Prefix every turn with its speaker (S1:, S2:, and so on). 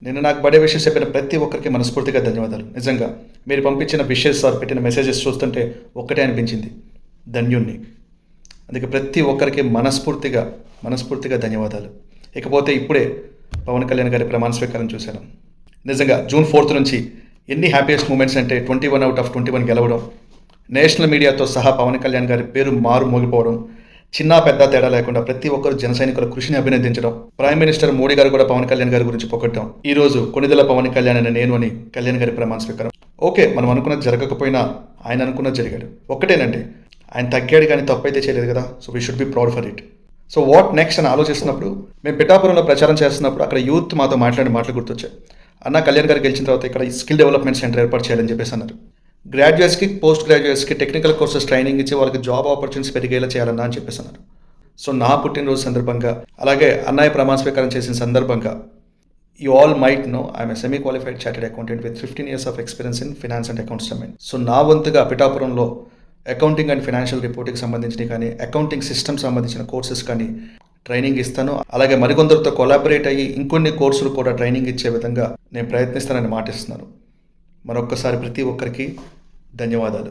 S1: నిన్న నాకు birthday wishes చెప్పిన ప్రతి ఒక్కరికి మనస్ఫూర్తిగా ధన్యవాదాలు. నిజంగా మీరు పంపించిన విషెస్ ఆర్ పెట్టిన మెసేజెస్ చూస్తుంటే ఒక్కటే అనిపించింది. ధన్యుణ్ణి. అందుకే ప్రతి ఒక్కరికి మనస్ఫూర్తిగా ధన్యవాదాలు. ఇకపోతే ఇప్పుడే పవన్ కళ్యాణ్ గారి ప్రమాణ స్వీకారం చూశాను. నిజంగా జూన్ 4th నుంచి ఎన్ని హ్యాపీయెస్ట్ మూమెంట్స్ అంటే 21 out of 21 గెలవడం, నేషనల్ మీడియాతో సహా పవన్ కళ్యాణ్ గారి పేరు మోగిపోవడం, చిన్న పెద్ద తేడా లేకుండా ప్రతి ఒక్కరు జన సైనికుల కృషిని అభినందించడం, ప్రైమ్ మినిస్టర్ మోడీ గారు కూడా పవన్ కళ్యాణ్ గారి గురించి పొగట్టడం, ఈ రోజు కొణిదెల పవన్ కళ్యాణ్ అనే నేను అని కళ్యాణ్ గారి ప్రమాణ స్వీకారం. ఓకే, మనం అనుకున్నది జరగకపోయినా ఆయన అనుకున్నది జరిగాడు. ఒక్కటేనండి, ఆయన తగ్గాడు కానీ తప్పు అయితే చేయలేదు కదా. So we should be proud for it. So what next అని ఆలోచిస్తున్నప్పుడు మేము పిఠాపురంలో ప్రచారం చేస్తున్నప్పుడు అక్కడ యూత్ మాతో మాట్లాడిన మాటలు గుర్తొచ్చాయి. అన్న కళ్యాణ్ గారు గెలిచిన తర్వాత ఇక్కడ స్కిల్ డెవలప్మెంట్ సెంటర్ ఏర్పాటు చేయాలని చెప్పేసి అన్నారు. గ్రాడ్యుయేట్స్కి పోస్ట్ గ్రాడ్యుయేట్స్కి టెక్నికల్ కోర్సెస్ ట్రైనింగ్ ఇచ్చి వాళ్ళకి జాబ్ ఆపర్చునిటీస్ పెరిగేలా చేయాలన్నా అని చెప్పేసి అన్నారు. సో నా పుట్టినరోజు సందర్భంగా అలాగే అన్నయ్య ప్రమాణ స్వీకారం చేసిన సందర్భంగా you all might know I'm a semi qualified chartered accountant with 15 years of experience in finance and accounts domain. So నా వంతుగా పిఠాపురంలో అకౌంటింగ్ అండ్ ఫైనాన్షియల్ రిపోర్టింగ్కి సంబంధించినవి కానీ అకౌంటింగ్ సిస్టమ్ సంబంధించిన కోర్సెస్ కానీ ట్రైనింగ్ ఇస్తాను. అలాగే మరికొందరితో కొలాబరేట్ అయ్యి ఇంకొన్ని కోర్సులు కూడా ట్రైనింగ్ ఇచ్చే విధంగా నేను ప్రయత్నిస్తానని మాటిస్తున్నాను. మరొక్కసారి ప్రతి ఒక్కరికి ధన్యవాదాలు.